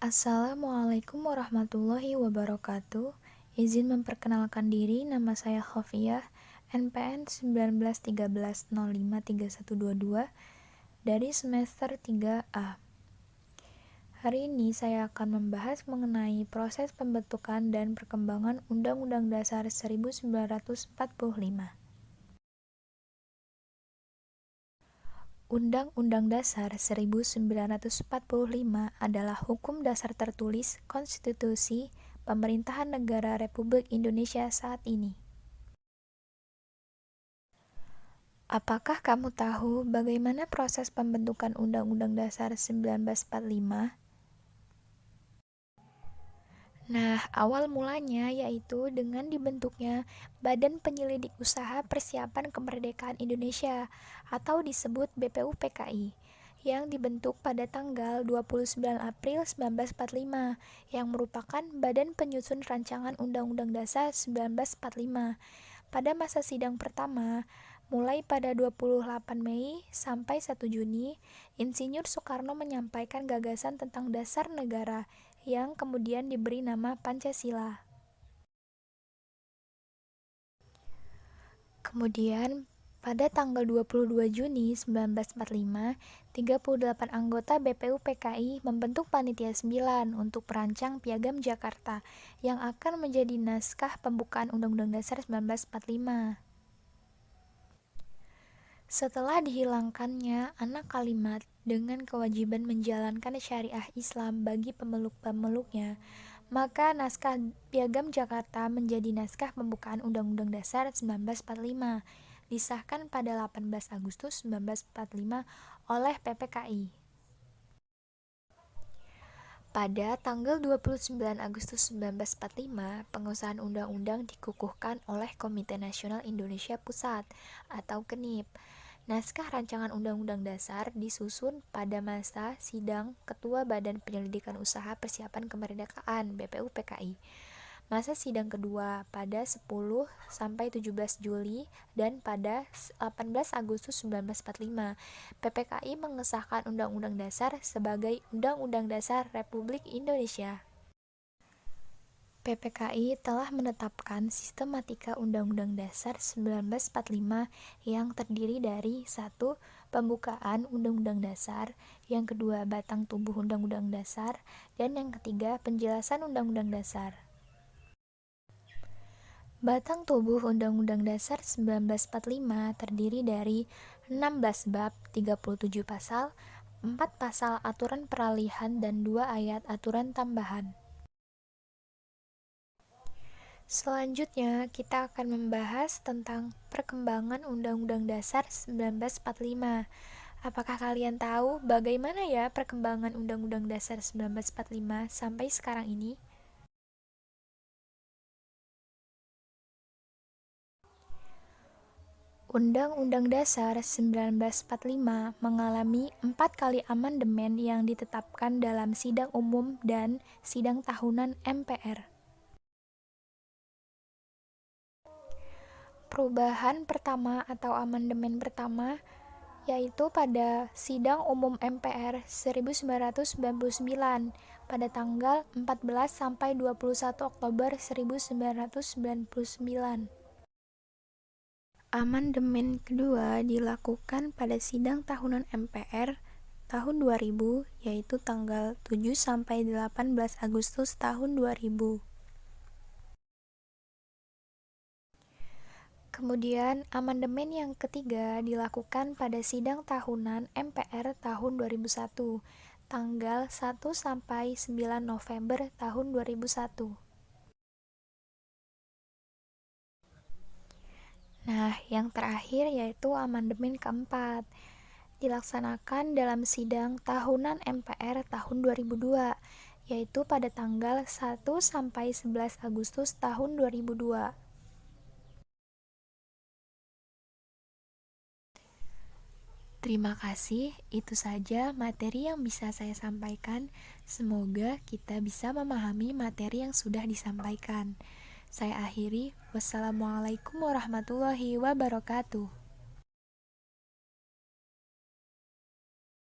Assalamualaikum warahmatullahi wabarakatuh. Izin memperkenalkan diri, nama saya Khofiah, NPM 1913053122 dari semester 3A. Hari ini saya akan membahas mengenai proses pembentukan dan perkembangan Undang-Undang Dasar 1945. Undang-Undang Dasar 1945 adalah hukum dasar tertulis konstitusi pemerintahan negara Republik Indonesia saat ini. Apakah kamu tahu bagaimana proses pembentukan Undang-Undang Dasar 1945? Nah, awal mulanya yaitu dengan dibentuknya Badan Penyelidik Usaha Persiapan Kemerdekaan Indonesia atau disebut BPUPKI yang dibentuk pada tanggal 29 April 1945 yang merupakan badan penyusun rancangan Undang-Undang Dasar 1945. Pada masa sidang pertama, mulai pada 28 Mei sampai 1 Juni, Insinyur Soekarno menyampaikan gagasan tentang dasar negara yang kemudian diberi nama Pancasila. Kemudian, pada tanggal 22 Juni 1945, 38 anggota BPUPKI membentuk Panitia 9 untuk merancang Piagam Jakarta yang akan menjadi naskah pembukaan Undang-Undang Dasar 1945. Setelah dihilangkannya anak kalimat dengan kewajiban menjalankan syariah Islam bagi pemeluk-pemeluknya, maka naskah Piagam Jakarta menjadi naskah pembukaan Undang-Undang Dasar 1945, disahkan pada 18 Agustus 1945 oleh PPKI. Pada tanggal 29 Agustus 1945, pengesahan undang-undang dikukuhkan oleh Komite Nasional Indonesia Pusat atau KNIP. Naskah rancangan Undang-Undang Dasar disusun pada masa sidang Ketua Badan Penyelidikan Usaha Persiapan Kemerdekaan (BPUPKI). Masa sidang kedua pada 10 sampai 17 Juli dan pada 18 Agustus 1945, PPKI mengesahkan Undang-Undang Dasar sebagai Undang-Undang Dasar Republik Indonesia. PPKI telah menetapkan sistematika Undang-Undang Dasar 1945 yang terdiri dari 1. Pembukaan Undang-Undang Dasar, yang kedua batang tubuh Undang-Undang Dasar, dan yang ketiga penjelasan Undang-Undang Dasar. Batang tubuh Undang-Undang Dasar 1945 terdiri dari 16 bab, 37 pasal, 4 pasal aturan peralihan dan 2 ayat aturan tambahan. Selanjutnya, kita akan membahas tentang perkembangan Undang-Undang Dasar 1945. Apakah kalian tahu bagaimana ya perkembangan Undang-Undang Dasar 1945 sampai sekarang ini? Undang-Undang Dasar 1945 mengalami 4 kali amandemen yang ditetapkan dalam sidang umum dan sidang tahunan MPR. Perubahan pertama atau amandemen pertama yaitu pada Sidang Umum MPR 1999 pada tanggal 14 sampai 21 Oktober 1999. Amandemen kedua dilakukan pada sidang tahunan MPR tahun 2000 yaitu tanggal 7 sampai 18 Agustus tahun 2000. Kemudian, amandemen yang ketiga dilakukan pada sidang tahunan MPR tahun 2001, tanggal 1 sampai 9 November tahun 2001. Nah, yang terakhir yaitu amandemen keempat, dilaksanakan dalam sidang tahunan MPR tahun 2002, yaitu pada tanggal 1 sampai 11 Agustus tahun 2002. Terima kasih, itu saja materi yang bisa saya sampaikan. Semoga kita bisa memahami materi yang sudah disampaikan. Saya akhiri, wassalamualaikum warahmatullahi wabarakatuh.